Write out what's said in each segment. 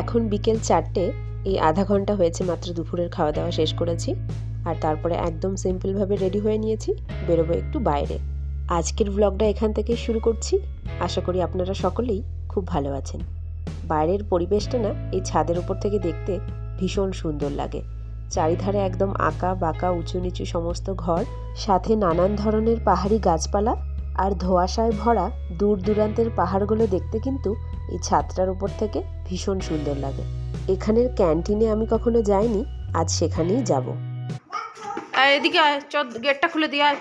এখন বিকেল 4টে। এই আধা ঘন্টা হয়েছে মাত্র দুপুরের খাওয়া দাওয়া শেষ করেছি, আর তারপরে একদম সিম্পলভাবে রেডি হয়ে নিয়েছি, বেরোবো একটু বাইরে। আজকের ব্লগটা এখান থেকেই শুরু করছি। আশা করি আপনারা সকলেই খুব ভালো আছেন। বাইরের পরিবেশটা না এই ছাদের উপর থেকে দেখতে ভীষণ সুন্দর লাগে। চারিধারে একদম আঁকা বাঁকা উঁচু নিচু সমস্ত ঘর, সাথে নানান ধরনের পাহাড়ি গাছপালা আর ধোঁয়াশায় ভরা দূর দূরান্তের পাহাড়গুলো দেখতে কিন্তু এই ছাদটার উপর থেকে ভীষণ সুন্দর লাগে। এখানের ক্যান্টিনে আমি কখনো যাইনি, আজ সেখানেই যাব। এদিকে আয়, চল গেটটা খুলে দিয়ে আয়।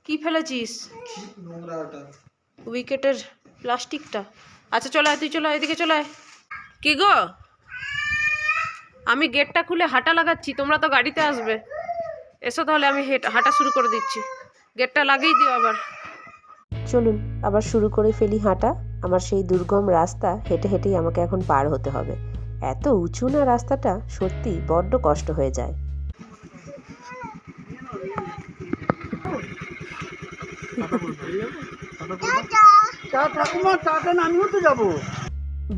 কি ফেলেছিস? উইকেটের প্লাস্টিকটা। আচ্ছা চলে আয়, তুই চলে আয়, এদিকে চলে আয়। কি গো, আমি গেটটা খুলে হাঁটা লাগাচ্ছি, তোমরা তো গাড়িতে আসবে। এসো তাহলে, আমি হাঁটা শুরু করে দিচ্ছি। গেটটা লাগিয়ে দিও আবার। চলুন আবার শুরু করে ফেলি হাঁটা। আমার সেই দুর্গম রাস্তা হেঁটে হেঁটেই আমাকে এখন পার হতে হবে। এত উঁচু না রাস্তাটা, সত্যি বড্ড কষ্ট হয়ে যায়।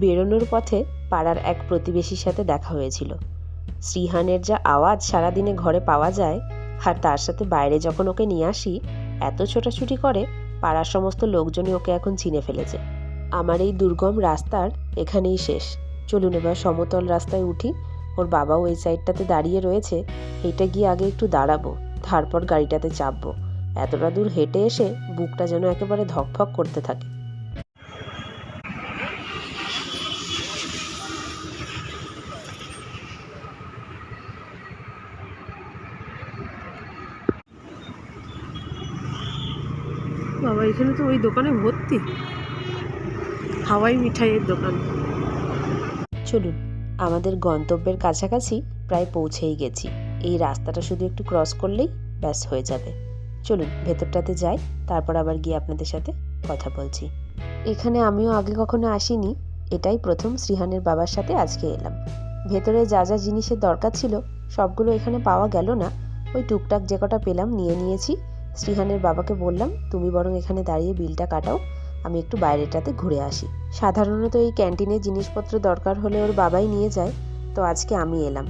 বেরোনোর পথে পাড়ার এক প্রতিবেশীর সাথে দেখা হয়েছিল। শ্রীহানের যা আওয়াজ সারাদিনে ঘরে পাওয়া যায়, আর তার সাথে বাইরে যখন ওকে নিয়ে আসি এত ছোটাছুটি করে, পাড়ার সমস্ত লোকজনই ওকে এখন চিনে ফেলেছে। আমার এই দুর্গম রাস্তার এখানেই শেষ। চলুন এবার সমতল রাস্তায় উঠি। ওর বাবাও এই সাইডটাতে দাঁড়িয়ে রয়েছে। হেঁটে গিয়ে আগে একটু দাঁড়াবো, তারপর গাড়িটাতে চাপবো। এতটা দূর হেঁটে এসে বুকটা যেন একেবারে ধকফক করতে থাকে। বাবা, এখানে তো ওই দোকানে ভর্তি হাওয়াই মিঠাইয়ের দোকান। চলুন, আমাদের গন্তব্যের কাছাকাছি প্রায় পৌঁছেই গেছি। এই রাস্তাটা শুধু একটু ক্রস করলেই ব্যাস হয়ে যাবে। চলুন ভেতরটাতে যাই, তারপর আবার গিয়ে আপনাদের সাথে কথা বলছি। এখানে আমিও আগে কখনো আসিনি, এটাই প্রথম শ্রীহানের বাবার সাথে আজকে এলাম। ভেতরে যা যা জিনিসের দরকার ছিল সবগুলো এখানে পাওয়া গেল না, ওই টুকটাক যে কটা পেলাম নিয়ে নিয়েছি। শ্রীহানের বাবাকে বললাম, তুমি বরং এখানে দাঁড়িয়ে বিলটা কাটাও, আমি একটু বাইরেটাতে ঘুরে আসি। সাধারণত এই ক্যান্টিনে জিনিসপত্র দরকার হলে ওর বাবাই নিয়ে যায়, তো আজকে আমি এলাম।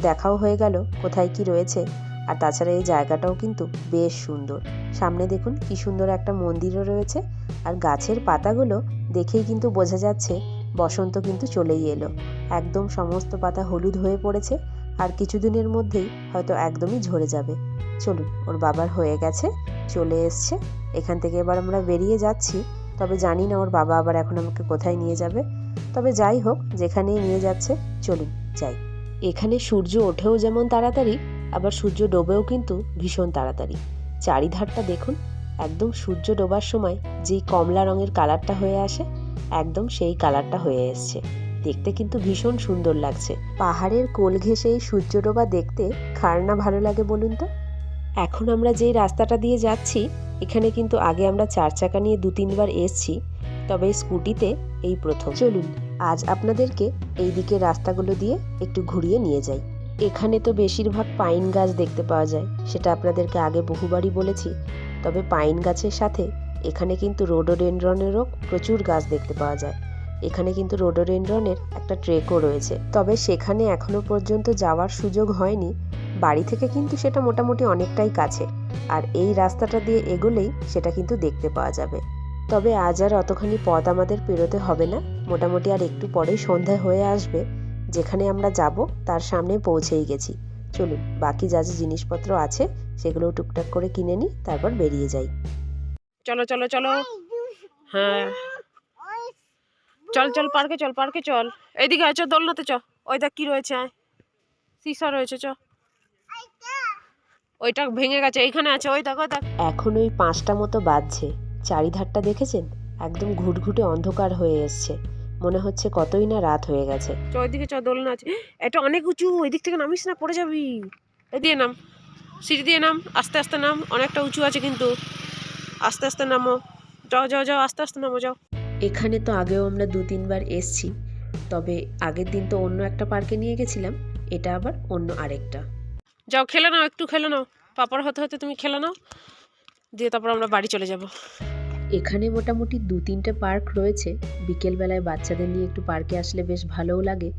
দেখাও হয়ে গেল কোথায় কি রয়েছে। আর তাছাড়া এই জায়গাটাও কিন্তু বেশ সুন্দর। সামনে দেখুন কি সুন্দর একটা মন্দিরও রয়েছে, আর গাছের পাতাগুলো দেখেই কিন্তু বোঝা যাচ্ছে বসন্ত কিন্তু চলেই এলো। একদম সমস্ত পাতা হলুদ হয়ে পড়েছে, আর কিছুদিনের মধ্যেই হয়তো একদমই ঝরে যাবে। চলুন, ওর বাবার হয়ে গেছে, চলে এসছে। এখান থেকে এবার আমরা বেরিয়ে যাচ্ছি। তবে জানি না ওর বাবা আবার এখন আমাকে কোথায় নিয়ে যাবে। তবে যাই হোক, যেখানেই নিয়ে যাচ্ছে চলুন যাই। এখানে সূর্য ওঠেও যেমন তাড়াতাড়ি, আবার সূর্য ডোবেও কিন্তু ভীষণ তাড়াতাড়ি। চারিধারটা দেখুন, একদম সূর্য ডোবার সময় যেই কমলা রঙের কালারটা হয়ে আসে, একদম সেই কালারটা হয়ে এসছে। দেখতে কিন্তু ভীষণ সুন্দর লাগছে। পাহাড়ের কোল ঘেঁষে এই সূর্য ডোবা দেখতে কার না ভালো লাগে বলুন তো। এখন আমরা যেই রাস্তাটা দিয়ে যাচ্ছি, এখানে কিন্তু আগে আমরা 4 চাকা নিয়ে 2-3 বার এসছি, তবে স্কুটিতে এই প্রথম। চলুন আজ আপনাদেরকে এই দিকের রাস্তাগুলো দিয়ে একটু ঘুরিয়ে নিয়ে যাই। এখানে তো বেশিরভাগ পাইন গাছ দেখতে পাওয়া যায়, সেটা আপনাদেরকে আগে বহুবারই বলেছি। তবে পাইন গাছের সাথে এখানে কিন্তু রোডোডেনড্রনেরও প্রচুর গাছ দেখতে পাওয়া যায়। এখানে কিন্তু রোডোডেনড্রনের একটা ট্রেকও রয়েছে, তবে সেখানে এখনো পর্যন্ত যাওয়ার সুযোগ হয়নি। বাড়ি থেকে কিন্তু সেটা মোটামুটি অনেকটাই কাছে, আর এই রাস্তাটা দিয়ে এগোলেই সেটা কিন্তু দেখতে পাওয়া যাবে। তবে আজ আর অতখানি পথ আমাদের পেরোতে হবে না, মোটামুটি আর একটু পরেই সন্ধ্যা হয়ে আসবে। যেখানে আমরা যাব তার সামনে পৌঁছেই গেছি। চলুন বাকি যা যা জিনিসপত্র আছে সেগুলো টুকটাক করে কিনে নিই, তারপর বেরিয়ে যাই। চলো চলো চলো, হ্যাঁ চল চল, পার্কে চল, পার্কে চল। এইদিকে আয়, চ দোলনাতে চ। ওই দেখ কি রয়েছে, আয় সিসা রয়েছে, চ। ওইটা ভেঙে গেছে, এইখানে আছে, ওই দেখ ওই দেখ। এখন ওই 5টা মতো বাজছে। চারিধারটা দেখেছেন, একদম ঘুটঘুটে অন্ধকার হয়ে এসছে। মনে হচ্ছে কতই না রাত হয়ে গেছে। চ ওইদিকে চ, দোলনা আছে। এটা অনেক উঁচু, ওই দিক থেকে নামিস না, পড়ে যাবি। এই দিয়ে নাম, সিঁড়ি দিয়ে নাম, আস্তে আস্তে নাম, অনেকটা উঁচু আছে কিন্তু, আস্তে আস্তে নামো। যাও যাও যাও, আস্তে আস্তে নামো, যাও। এখানে তো আগেও আমরা 2-3 বার এসছি, তবে আগের দিন তো অন্য একটা পার্কে নিয়ে গেছিলাম, এটা আবার অন্য আরেকটা। যাও খেলে নাও, একটু খেলে নাও, পাপড় হতে হতে তুমি খেলে নাও, দিয়ে তারপর আমরা বাড়ি চলে যাব। এখানে মোটামুটি 2-3টে পার্ক রয়েছে। বিকেলবেলায় বাচ্চাদের নিয়ে একটু পার্কে আসলে বেশ ভালোও লাগে,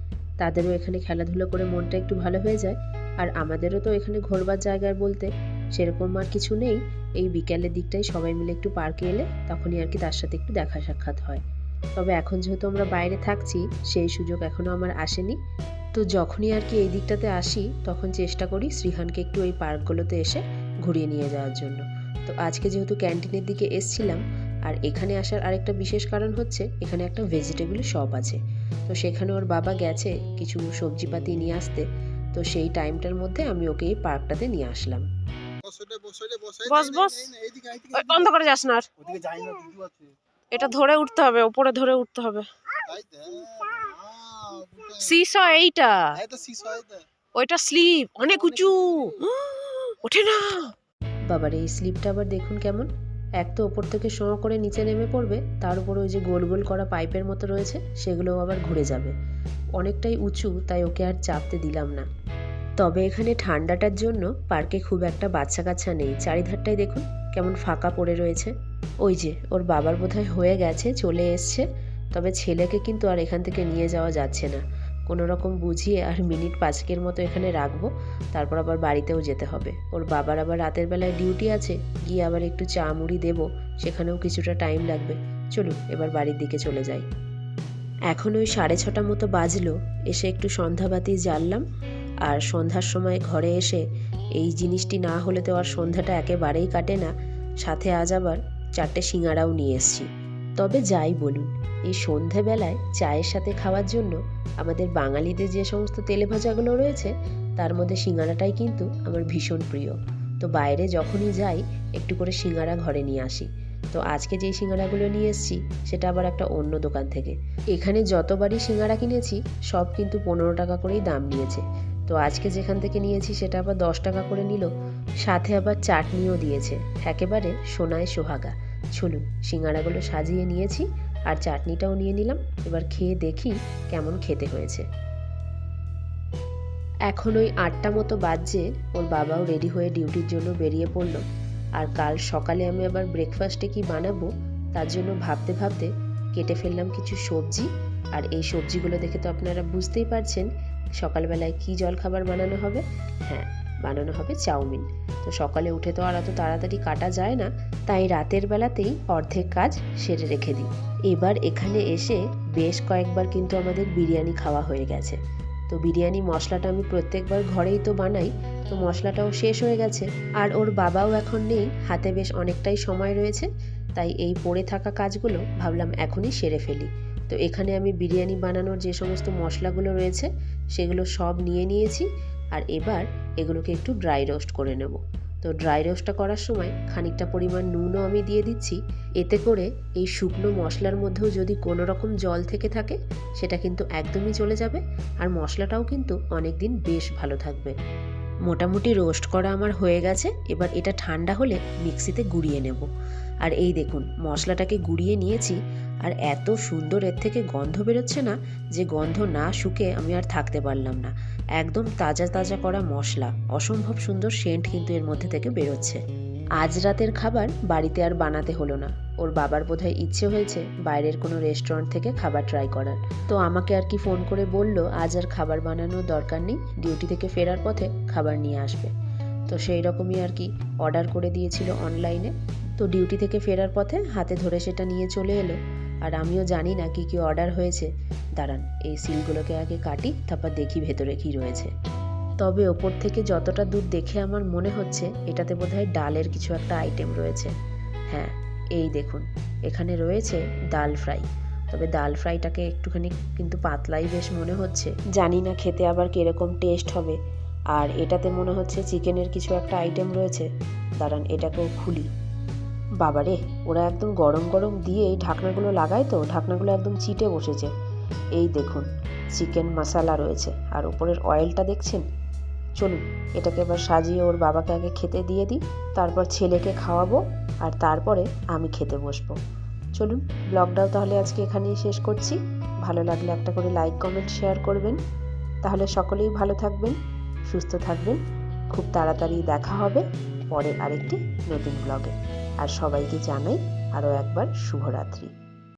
তাদেরও এখানে খেলাধুলো করে মনটা একটু ভালো হয়ে যায়। আর আমাদেরও তো এখানে ঘোরবার জায়গার বলতে সেরকম আর কিছু নেই। এই বিকেলের দিকটাই সবাই মিলে একটু পার্কে এলে তখনই আর কি তার সাথে একটু দেখা সাক্ষাৎ হয়। তবে এখন যেহেতু আমরা বাইরে থাকছি, সেই সুযোগ এখনও আমার আসেনি। তো যখনই আর কি এই দিকটাতে আসি তখন চেষ্টা করি শ্রীহানকে একটু এই পার্কগুলোতে এসে ঘুরিয়ে নিয়ে যাওয়ার জন্য। তো আজকে যেহেতু ক্যান্টিনের দিকে এসছিলাম, আর এখানে আসার আরেকটা বিশেষ কারণ হচ্ছে এখানে একটা ভেজিটেবল শপ আছে। তো সেখানে ওর বাবা গেছে কিছু সবজিপাতি নিয়ে আসতে। তো সেই টাইমটার মধ্যে আমি ওকে এই পার্কটাতে নিয়ে আসলাম। বস বস, ওই বন্ধ করে যাস না আর। এটা ধরে উঠতে হবে, উপরে ধরে উঠতে হবে। সিস এইটা, ওইটা স্লিপ অনেক উঁচু, ওঠে না। বাবার এই স্লিপটা আবার দেখুন কেমন, এক তো ওপর থেকে শোঁ করে নিচে নেমে পড়বে, তার উপর ওই যে গোল গোল করা পাইপের মতো রয়েছে সেগুলোও আবার ঘুরে যাবে। অনেকটাই উঁচু, তাই ওকে আর চাপতে দিলাম না। তবে এখানে ঠান্ডাটার জন্য পার্কে খুব একটা বাচ্চা কাচ্চা নেই। চারিধারটাই দেখুন কেমন ফাঁকা পড়ে রয়েছে। ওই যে ওর বাবার বোধহয় হয়ে গেছে, চলে এসছে। তবে ছেলেকে কিন্তু আর এখান থেকে নিয়ে যাওয়া যাচ্ছে না। কোনো রকম বুঝিয়ে আর মিনিট 5 মতো এখানে রাখবো, তারপর আবার বাড়িতেও যেতে হবে। ওর বাবার আবার রাতের বেলায় ডিউটি আছে, গিয়ে আবার একটু চা মুড়ি দেবো, সেখানেও কিছুটা টাইম লাগবে। চলুন এবার বাড়ির দিকে চলে যাই। এখন ওই 6:30 মতো বাজলো। এসে একটু সন্ধ্যাবাতি জ্বাললাম। আর সন্ধ্যার সময় ঘরে এসে এই জিনিসটি না হলে তো আর সন্ধ্যাটা একেবারেই কাটে না। সাথে আজ আবার 4টে সিঙ্গারাও নিয়ে এসেছি। তবে যাই বলুন, এই সন্ধেবেলায় চায়ের সাথে খাওয়ার জন্য আমাদের বাঙালিদের যে সমস্ত তেলে ভাজাগুলো রয়েছে তার মধ্যে সিঙ্গারাটাই কিন্তু আমার ভীষণ প্রিয়। তো বাইরে যখনই যাই একটু করে সিঙ্গারা ঘরে নিয়ে আসি। তো আজকে যেই সিঙ্গারাগুলো নিয়ে এসেছি সেটা আবার একটা অন্য দোকান থেকে। এখানে যতবারই সিঙ্গারা কিনেছি সব কিন্তু 15 টাকা করেই দাম নিয়েছে। তো আজকে যেখান থেকে নিয়েছি সেটা আবার 10 টাকা করে নিল, সাথে আবার চাটনিও দিয়েছে। একেবারে সোনায় সোহাগা। চলুন সিঙ্গারাগুলো সাজিয়ে নিয়েছি আর চাটনিটাও নিয়ে নিলাম। এবার খেয়ে দেখি কেমন খেতে হয়েছে। এখন ওই 8টা মতো বাজছে, ওর বাবাও রেডি হয়ে ডিউটির জন্য বেরিয়ে পড়লো। আর কাল সকালে আমি আবার ব্রেকফাস্টে কি বানাবো তার জন্য ভাবতে ভাবতে কেটে ফেললাম কিছু সবজি। আর এই সবজিগুলো দেখে তো আপনারা বুঝতেই পারছেন সকালবেলায় কি জলখাবার বানানো হবে। হ্যাঁ, বানানো হবে চাউমিন। তো সকালে উঠে তো আর অত তাড়াতাড়ি কাটা যায় না, তাই রাতের বেলাতেই অর্ধেক কাজ সেরে রেখে দিই। এবার এখানে এসে বেশ কয়েকবার কিন্তু আমাদের বিরিয়ানি খাওয়া হয়ে গেছে। তো বিরিয়ানি মশলাটা আমি প্রত্যেকবার ঘরেই তো বানাই, তো মশলাটাও শেষ হয়ে গেছে। আর ওর বাবাও এখন নেই, হাতে বেশ অনেকটাই সময় রয়েছে, তাই এই পড়ে থাকা কাজগুলো ভাবলাম এখনই সেরে ফেলি। তো এখানে আমি বিরিয়ানি বানানোর যে সমস্ত মশলাগুলো রয়েছে সেগুলো সব নিয়ে নিয়েছি। আর এবার এগুলোকে একটু ড্রাই রোস্ট করে নেব। তো ড্রাই রোস্টটা করার সময় খানিকটা পরিমাণ নুনও আমি দিয়ে দিচ্ছি। এতে করে এই শুকনো মশলার মধ্যেও যদি কোনো রকম জল থেকে থাকে সেটা কিন্তু একদমই চলে যাবে, আর মশলাটাও কিন্তু অনেক দিন বেশ ভালো থাকবে। মোটামুটি রোস্ট করা আমার হয়ে গেছে। এবার এটা ঠান্ডা হলে মিক্সিতে গুঁড়িয়ে নেব। আর এই দেখুন মশলাটাকে গুঁড়িয়ে নিয়েছি, আর এত সুন্দর এর থেকে গন্ধ বেরোচ্ছে না, যে গন্ধ না শুকে আমি আর থাকতে পারলাম না। একদম তাজা তাজা করা মশলা, অসম্ভব সুন্দর সেন্ট কিন্তু এর মধ্যে থেকে বেরোচ্ছে। আজ রাতের খাবার বাড়িতে আর বানাতে হলো না। ওর বাবার বোধহয় ইচ্ছে হয়েছে বাইরের কোনো রেস্টুরেন্ট থেকে খাবার ট্রাই করার। তো আমাকে আর কি ফোন করে বলল আজ আর খাবার বানানোর দরকার নেই, ডিউটি থেকে ফেরার পথে খাবার নিয়ে আসবে। তো সেই রকমই আর কি অর্ডার করে দিয়েছিল অনলাইনে। তো ডিউটি থেকে ফেরার পথে হাতে ধরে সেটা নিয়ে চলে এলো। আর আমিও জানি না কি কি অর্ডার হয়েছে। দাঁড়ান এই সিলগুলোকে আগে কাটি, তারপর দেখি ভেতরে কি রয়েছে। তবে ওপর থেকে যতটা দূর দেখে আমার মনে হচ্ছে এটাতে বোধহয় ডালের কিছু একটা আইটেম রয়েছে। হ্যাঁ, এই দেখুন এখানে রয়েছে ডাল ফ্রাই। তবে ডাল ফ্রাইটাকে একটুখানি কিন্তু পাতলাই বেশ মনে হচ্ছে, জানি না খেতে আবার কীরকম টেস্ট হবে। আর এটাতে মনে হচ্ছে চিকেনের কিছু একটা আইটেম রয়েছে। দাঁড়ান এটাকেও খুলি। বাবারে, ওরা একদম গরম গরম দিয়ে এই ঢাকনাগুলো লাগায়, তো ঢাকনাগুলো একদম চিটে বসেছে। এই দেখুন চিকেন মশলা রয়েছে, আর উপরের অয়েলটা দেখছেন। চলুন এটাকে এবার সাজিয়ে ওর বাবাকে আগে খেতে দিয়ে দিই, তারপর ছেলেকে খাওয়াবো, আর তারপরে আমি খেতে বসবো। চলুন ব্লগটাও তাহলে আজকে এখানেই শেষ করছি। ভালো লাগলে একটা করে লাইক কমেন্ট শেয়ার করবেন। তাহলে সকলেই ভালো থাকবেন, সুস্থ থাকবেন, খুব তাড়াতাড়ি দেখা হবে পরে আরেকটি নতুন ব্লগে। আর সবাইকে জানাই আরও একবার শুভরাত্রি।